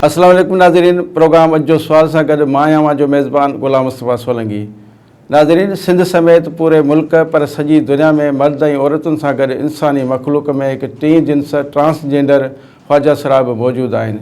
अस्सलाम वालेकुम नाज़रीन। प्रोग्राम अॼु जो सुवाल सां गॾु मां आहियां जो मेज़बान ग़ुलाम मुस्तफ़ा सोलंकी। नाज़रीन, सिंध समेत पूरे मुल्क पर सॼी दुनिया में मर्द ऐं औरतुनि सां गॾु इंसानी मख़लूक़ में हिकु टी जिन्स ट्रांसजेंडर ख्वाजा सरा बि मौजूदु आहिनि,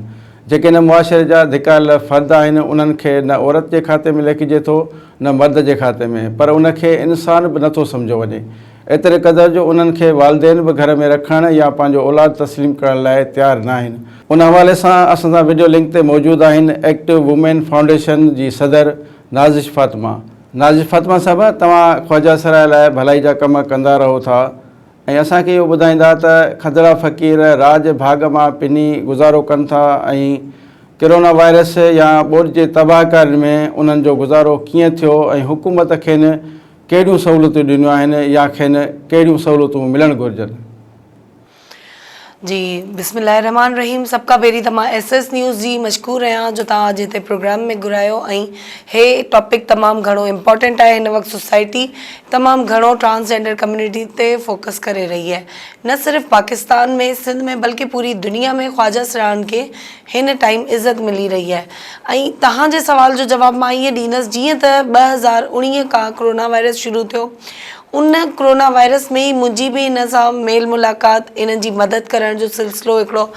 जेके न मुआशरे जा धिकायल फ़र्द आहिनि। उन्हनि खे न औरत जे खाते में लिखिजे थो न मर्द जे खाते में, पर उनखे इंसान बि नथो सम्झो वञे। एतिरे क़दुरु जो उन्हनि खे वालदेन बि घर में रखणु या पंहिंजो औलाद तस्लीम करण लाइ तयारु न आहिनि। उन हवाले सां असां सां वीडियो लिंक ते मौजूदु आहिनि एक्टिव वुमेन फाउंडेशन जी सदर नाज़िश फ़ातिमा। नाज़िश फ़ातिमा साहिबा, तव्हां ख्वाजा सराय लाइ भलाई जा कम कंदा रहो था ऐं असांखे इहो ॿुधाईंदा त खदड़ा फ़क़ीर राज भाग मां पिनी गुज़ारो कनि था ऐं कोरोना वायरस या ॿोॾि जे तबाहकारी में उन्हनि जो गुज़ारो कीअं थियो ऐं हुकूमत खेनि कहिड़ियूं सहूलियतूं ॾिनियूं आहिनि या खेनि कहिड़ियूं सहूलियतूं मिलणु घुरिजनि। जी बिस्मिल्लाहिर्रहमानिर्रहीम। सबका पहिरीं त मां SS न्यूज़ जी मशकूर आहियां जो तव्हां अॼु हिते प्रोग्राम में घुरायो ऐं हे टॉपिक तमामु घणो इम्पॉर्टेंट आहे। हिन वक़्तु सोसाइटी तमामु घणो ट्रांसजेंडर कम्युनिटी ते फोकस करे रही है, न सिर्फ़ पाकिस्तान में सिंध में बल्कि पूरी दुनिया में ख्वाजा सरान खे हिन टाइम इज़त मिली रही है। ऐं तव्हांजे सवाल जो जवाब मां ईअं ॾींदसि, जीअं त 2019 खां कोरोना वायरस शुरू थियो, उन कोरोना वायरस में ही मुंहिंजी बि इन सां मेल मुलाक़ात, इन्हनि जी मदद करण जो सिलसिलो हिकिड़ो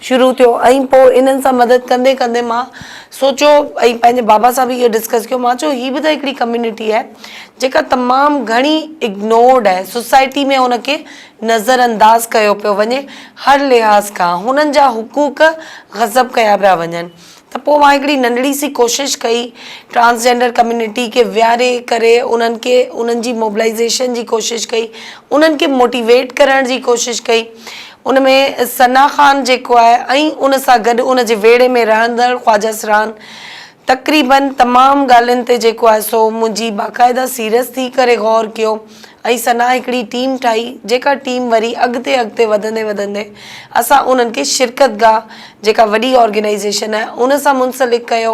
शुरू थियो ऐं पोइ इन्हनि सां मदद कंदे कंदे मां सोचो ऐं पंहिंजे बाबा सां बि इहो डिस्कस कयो। मां चयो हीअ बि त हिकिड़ी कम्युनिटी आहे जेका तमामु घणी इग्नोर्ड आहे, सोसाइटी में हुनखे नज़रअंदाज़ कयो पियो वञे, हर लिहाज़ खां हुननि जा हुकूक ग़ज़ब कया पिया वञनि। त पोइ मां हिकिड़ी नंढड़ी सी कोशिशि कई, ट्रांसजेंडर कम्युनिटी खे विहारे करे उन्हनि खे उन्हनि जी मोबिलाइज़ेशन जी कोशिशि कई, उन्हनि खे मोटिवेट करण जी कोशिशि कई। उन में सना ख़ान जेको आहे ऐं उन सां गॾु उन जे वेड़े में रहंदड़ ख्वाजा सरान तक़रीबन तमामु ॻाल्हियुनि ते जेको आहे सो मुंहिंजी बाक़ाइदा सीरियस थी करे गौर कयो ऐं सना हिकिड़ी टीम ठाही, जेका टीम वरी अॻिते वधंदे वधंदे असां उन्हनि खे शिरकत गाह जेका वॾी ऑर्गेनाइज़ेशन आहे उन सां मुंसलिक कयो।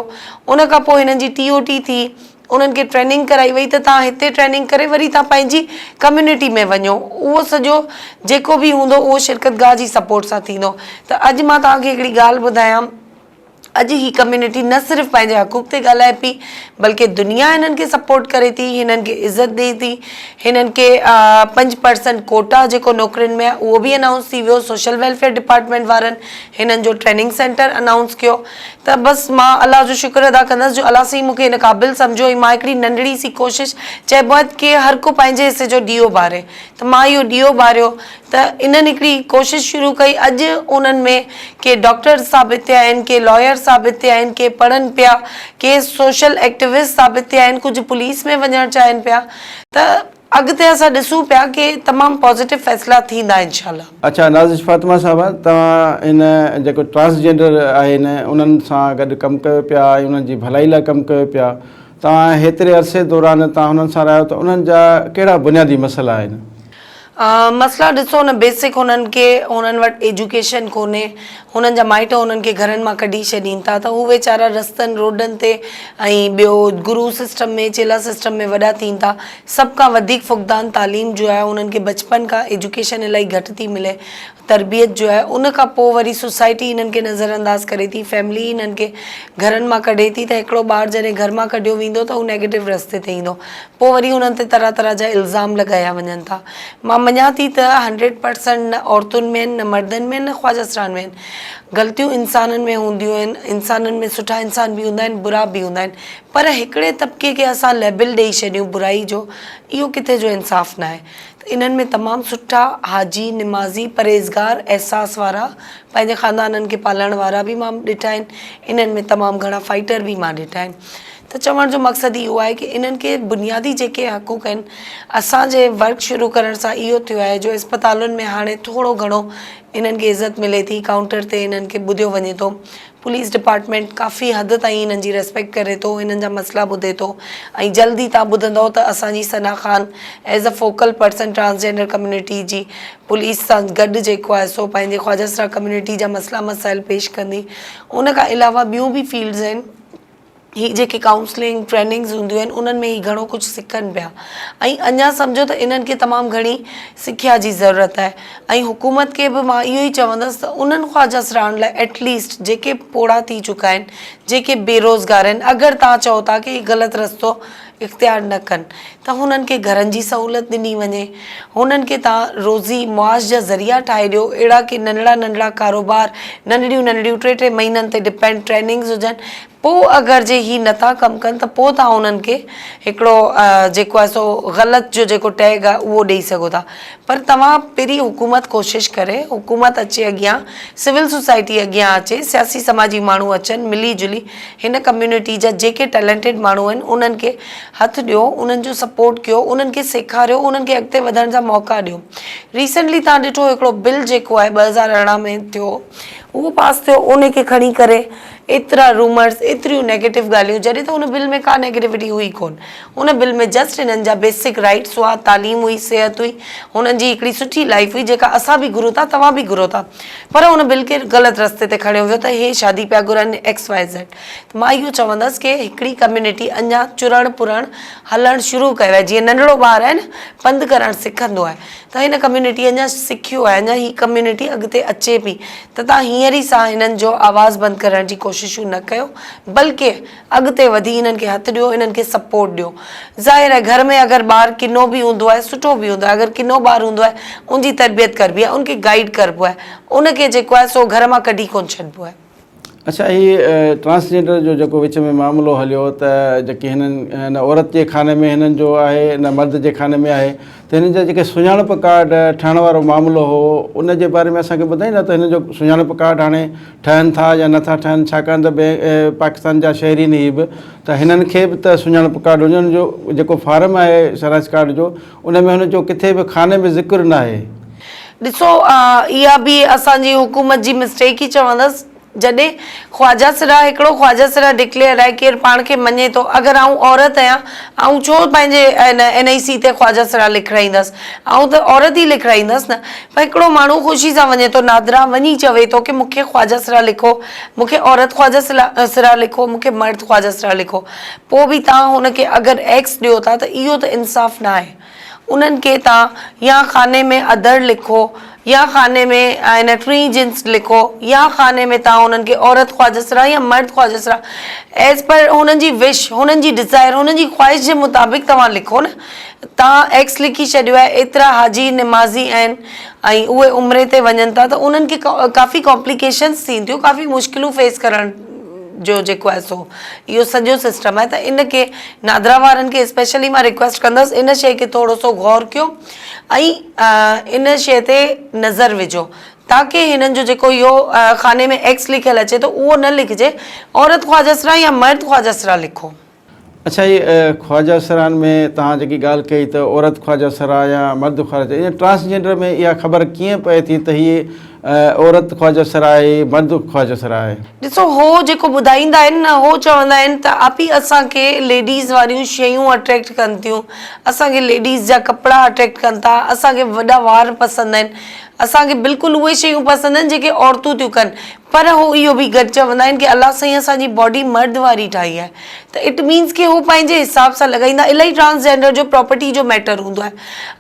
उन खां पोइ हिननि जी TOT थी, उन्हनि खे ट्रेनिंग कराई वई त तव्हां हिते ट्रेनिंग करे वरी तव्हां पंहिंजी कम्युनिटी में वञो, उहो सॼो जेको बि हूंदो उहो शिरकत गाह जी सपोर्ट सां थींदो। त अॼु मां तव्हांखे हिकिड़ी ॻाल्हि ॿुधायां, अॼु ही कम्युनिटी न सिर्फ़ पंहिंजे हक़ूक़ ते ॻाल्हाए पई बल्कि दुनिया हिननि खे सपोर्ट करे थी, हिननि खे इज़त ॾिए थी। हिननि खे 5% कोटा जेको नौकरियुनि में आहे उहो बि अनाउंस थी वियो। सोशल वेलफेयर डिपार्टमेंट वारनि हिननि जो ट्रेनिंग सेंटर अनाउंस कयो। त बसि मां अलाह जो शुक्र अदा कंदसि जो अलाह साईं मूंखे हिन क़ाबिल सम्झो ऐं मां हिकिड़ी नंढड़ी सी कोशिशि, चइबो आहे की हर को पंहिंजे हिसे जो ॾीओ ॿारे, त मां इहो ॾीओ ॿारियो। त इन्हनि हिकिड़ी कोशिशि शुरू कई। अॼु उन्हनि में के डॉक्टर साबित थिया आहिनि, के लॉयर साबित थिया आहिनि, के पढ़नि पिया, के सोशल एक्टिविस्ट साबित थिया आहिनि, कुझु पुलिस में वञणु चाहिनि पिया। त अॻिते असां ॾिसूं पिया कि तमामु पॉज़िटिव फ़ैसिला थींदा इंशाअल्लाह। अच्छा नाज़िश फ़ातिमा साहिबा, तव्हां हिन जेको ट्रांसजेंडर आहिनि उन्हनि सां गॾु कमु कयो पिया ऐं उन्हनि जी भलाई लाइ कमु कयो पिया, तव्हां हेतिरे अरसे दौरान तव्हां हुननि सां रहियो त उन्हनि जा कहिड़ा बुनियादी मसइला आहिनि? मसइला ॾिसो न, बेसिक हुननि वटि एजुकेशन कोन्हे, हुननि जा माइट हुननि खे घरनि मां कढी छॾीनि था, त हू वेचारा रस्तनि रोडनि ते ऐं ॿियो गुरू सिस्टम में चेला सिस्टम में वॾा थियनि था। सभ खां वधीक फुक़दान तालीम जो आहे उन्हनि खे बचपन खां एजुकेशन इलाही घटि थी मिले, तरबियत जो आहे। उन खां पोइ वरी सोसाइटी हिननि खे नज़रअंदाज़ करे थी, फैमिली हिननि खे घरनि मां कढे थी। त हिकिड़ो ॿारु जॾहिं घर मां कढियो वेंदो त हू नेगेटिव रस्ते ते ईंदो, पोइ वरी हुननि ते तरह तरह जा इल्ज़ाम लॻाया वञनि था। मां मञा थी त 100% न औरतुनि में न मर्दनि में न ख्वाजा सरान में ग़लतियूं इंसाननि में हूंदियूं आहिनि। इंसाननि में सुठा इंसान बि हूंदा आहिनि, बुरा बि हूंदा आहिनि, पर हिकिड़े तबिके खे असां लेबल ॾेई छॾियूं बुराई जो, इहो किथे जो इंसाफ़ न आहे। त इन्हनि में तमामु सुठा हाजी, निमाज़ी, परहेज़गार, एहसास वारा, पंहिंजे ख़ानदाननि खे पालण वारा बि मां ॾिठा आहिनि। इन्हनि में तमामु घणा फाइटर बि मां ॾिठा आहिनि। त चवण जो मक़सदु इहो आहे कि इन्हनि खे बुनियादी जेके हक़ूक़ आहिनि, असांजे वर्क शुरू करण सां इहो थियो आहे जो अस्पतालुनि में हाणे थोरो घणो इन्हनि खे इज़त मिले थी, काउंटर ते इन्हनि खे ॿुधियो वञे थो, पुलिस डिपार्टमेंट काफ़ी हद ताईं हिननि जी रेस्पेक्ट करे थो, हिननि जा मसइला ॿुधे थो। ऐं जल्दी तव्हां ॿुधंदव त असांजी Sana Khan as a focal person transgender community जी पुलिस सां गॾु जेको आहे सो पंहिंजे ख्वाजा सरा कम्युनिटी जा मसइला मसाइल पेश कंदी। उन खां अलावा ॿियूं बि फील्ड्स आहिनि ही जेके काउंसलिंग ट्रेनिंग्स हूंदियूं आहिनि उन्हनि में ही घणो कुझु सिखनि पिया ऐं अञा सम्झो त इन्हनि खे तमामु घणी सिख्या जी ज़रूरत आहे ऐं हुकूमत खे बि मां इहो ई चवंदसि त उन्हनि ख्वाजा सराहण लाइ एटलीस्ट जेके पोड़ा थी चुका आहिनि जेके बेरोज़गार आहिनि अगरि तव्हां चओ था कि ग़लति रस्तो इख़्तियार न कनि त हुननि खे घरनि जी सहूलियत ॾिनी वञे हुननि खे तव्हां रोज़ी मुआश जा ज़रिया ठाहे ॾियो अहिड़ा कि नंढड़ा नंढड़ा कारोबार नंढड़ियूं नंढड़ियूं 3-3 महीननि ते डिपेंड ट्रेनिंग्स हुजनि पोइ अगरि जे ही नथा कमु कनि त पोइ तव्हां उन्हनि खे हिकिड़ो जेको आहे सो ग़लति जो जेको टैग आहे उहो ॾेई सघो था पर तव्हां पहिरीं हुकूमत कोशिशि करे हुकूमत अचे अॻियां सिविल सोसाइटी अॻियां अचे सियासी समाजी माण्हू अचनि मिली जुली हिन कम्यूनिटी जा जेके टैलेंटेड माण्हू आहिनि उन्हनि खे हथु ॾियो उन्हनि जो सपोर्ट कयो उन्हनि खे सेखारियो उन्हनि खे अॻिते वधण जा मौक़ा ॾियो रिसेंटली तव्हां ॾिठो हिकिड़ो बिल जेको आहे 2018 में थियो उहो पास थियो उन खे खणी करे एतिरा रूमर्स एतिरियूं नेगेटिव ॻाल्हियूं जॾहिं त उन बिल में का नेगेटिविटी हुई कोन उन बिल में जस्ट हिननि जा बेसिक राइट्स हुआ तालीम हुई सिहत हुई हुननि जी हिकिड़ी सुठी लाइफ हुई जेका असां बि घुरूं था तव्हां बि घुरो था पर हुन बिल खे ग़लति रस्ते ते खणियो वियो त हे शादी पिया घुरनि XYZ त मां इहो चवंदसि कि हिकिड़ी कम्यूनिटी अञा चुरण पुरण हलणु शुरू कयो आहे जीअं नंढड़ो ॿारु आहे न पंधु करणु सिखंदो आहे त हिन कम्यूनिटी अञा सिखियो आहे अञा ही कम्यूनिटी अॻिते अचे पई त तव्हां हींअर ई सां हिननि जो आवाज़ बंदि करण जी कोशिशूं न कयो बल्कि अॻिते वधी हिननि खे हथु ॾियो हिननि खे सपोर्ट ॾियो ज़ाहिर आहे घर में अगरि ॿारु किनो बि हूंदो आहे सुठो बि हूंदो आहे अगरि किनो ॿारु हूंदो आहे उनजी तरबियत करबी आहे उनखे गाइड करबो आहे उनखे जेको आहे सो घर मां कढी कोन छॾिबो आहे अच्छा हीअ ट्रांसजेंडर जो जेको विच में मामिलो हलियो त जेके हिन औरत जे खाने में हिननि जो आहे हिन मर्द जे खाने में आहे त हिननि जा जेके सुञाणप कार्ड ठहण वारो मामिलो हो उन जे बारे में असांखे ॿुधाईंदा त हिन जो सुञाणप कार्ड हाणे ठहनि था या नथा ठहनि छाकाणि त पाकिस्तान जा शहरीन ही बि त हिननि खे बि त सुञाणप कार्ड हुजनि जो जेको फार्म आहे शनाख़्त कार्ड जो उन में हुनजो किथे बि खाने में ज़िक्र न आहे ॾिसो इहा बि असांजी हुकूमत जी मिस्टेक ई चवंदसि जॾहिं ख्वाजा सिरा हिकिड़ो ख्वाजा सिरा डिक्लेयर आहे केरु पाण खे मञे थो अगरि आउं औरत आहियां ऐं छो पंहिंजे NIC ते ख्वाजा सिरा लिखाईंदसि ऐं त औरत ई लिखाईंदसि न पर हिकिड़ो माण्हू ख़ुशी सां वञे थो नादरा वञी चवे थो कि मूंखे ख्वाजा सिरा लिखो मूंखे औरत ख्वाजा सिरा लिखो मूंखे मर्द ख्वाजा सिरा लिखो पोइ बि तव्हां हुनखे अगरि X ॾियो था त इहो त इंसाफ़ न आहे उन्हनि खे तव्हां या खाने में अदर लिखो या खाने में इन 3 जिन्स लिखो या खाने में तव्हां उन्हनि खे औरत ख्वाजा सिरा या मर्द ख्वाजा सिरा एज़ पर हुननि जी विश हुननि जी डिज़ायर हुननि जी ख़्वाहिश जे मुताबिक़ तव्हां लिखो न तव्हां X लिखी छॾियो आहे एतिरा हाजी निमाज़ी आहिनि ऐं उहे उमिरि ते वञनि था त उन्हनि खे काफ़ी कॉम्प्लिकेशन्स थींदियूं काफ़ी मुश्किलूं फेस करण जो जेको आहे सो इहो सॼो सिस्टम आहे त इनखे नादरा वारनि खे स्पेशली मां रिक्वेस्ट कंदसि इन शइ खे थोरो सो गौर कयो ऐं इन शइ ते नज़र विझो ताकी हिननि जो जेको इहो खाने में X लिखियलु अचे त उहो न लिखिजे औरत ख्वाजा सिरा या मर्द ख्वाजा सिरा लिखो अच्छा ये ख्वाजा सरान में तव्हां जेकी ॻाल्हि कई त औरत ख्वाजा सरा या मर्द ख्वाजा ईअं ट्रांसजेंडर में इहा ख़बर कीअं पए थी त हीअ औरत ख्वाजा सरा आहे मर्द ख्वाजा सरा आहे ॾिसो हो जेको ॿुधाईंदा आहिनि न हो चवंदा आहिनि त आपी असांखे लेडीज़ वारियूं शयूं अट्रैक्ट कनि थियूं असांखे लेडीज़ जा कपिड़ा अट्रैक्ट कनि था असांखे वॾा वार पसंदि आहिनि असांखे बिल्कुलु उहे शयूं पसंदि आहिनि जेके औरतूं थियूं कनि पर हो इहो बि गॾु चवंदा आहिनि कि अलाह साईं असांजी बॉडी मर्द वारी ठाही आहे त इट मीन्स कि हू पंहिंजे हिसाब सां लॻाईंदा इलाही ट्रांसजेंडर जो प्रॉपर्टी जो मैटर हूंदो आहे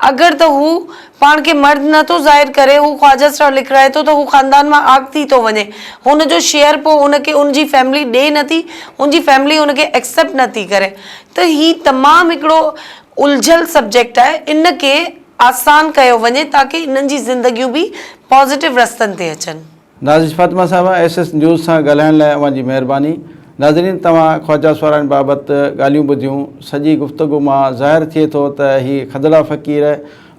अगरि त हू पाण खे मर्द नथो ज़ाहिर करे हू ख्वाजा सिरा लिखाए थो त हू ख़ानदान मां आग थी थो वञे हुनजो शेयर पोइ हुनखे उनजी फैमिली ॾे नथी उनजी फैमिली हुनखे एक्सेप्ट नथी करे त ही तमामु हिकिड़ो उलझल सब्जेक्ट आहे इनखे आसान कयो वञे ताकी इन्हनि जी ज़िंदगियूं बि पॉज़िटिव रस्तनि ते अचनि नाज़िश फातिमा साहिबा SS न्यूज़ सां ॻाल्हाइण लाइ अवांजी महिरबानी नाज़रीन तव्हां ख्वाजा सरान बाबति ॻाल्हियूं ॿुधियूं सॼी गुफ़्तगू मां ज़ाहिर थिए थो त ही खदड़ा फ़क़ीर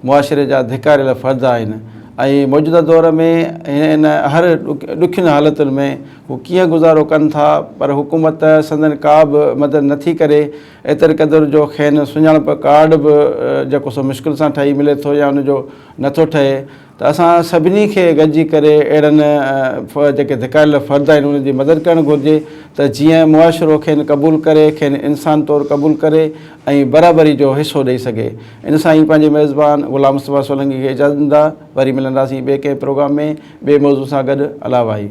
मुआशिरे जा धिकारियल फ़र्द आहिनि ऐं मौजूदा दौर में हिन हर ॾुखियुनि हालतुनि में हू कीअं गुज़ारो कनि था पर हुकूमत संदन का बि मदद नथी करे एतिरे क़दुरु जो खेनि सुञाणप कार्ड बि जेको सो मुश्किल सां ठही मिले थो या हुनजो नथो ठहे त असां सभिनी खे गॾिजी करे अहिड़नि जेके धिकारियल फ़र्द आहिनि उन्हनि जी मदद करणु घुरिजे त जीअं मुआशिरो खेनि क़बूलु करे खेनि इंसान तौरु क़बूलु करे ऐं बराबरी जो हिसो ॾेई सघे इन सां ई पंहिंजे मेज़बान ग़ुलाम मुस्तफ़ा सोलंकी खे इजाज़त ॾींदा वरी मिलंदासीं ॿिए कंहिं प्रोग्राम में ॿिए मौज़ू सां गॾु अला वाही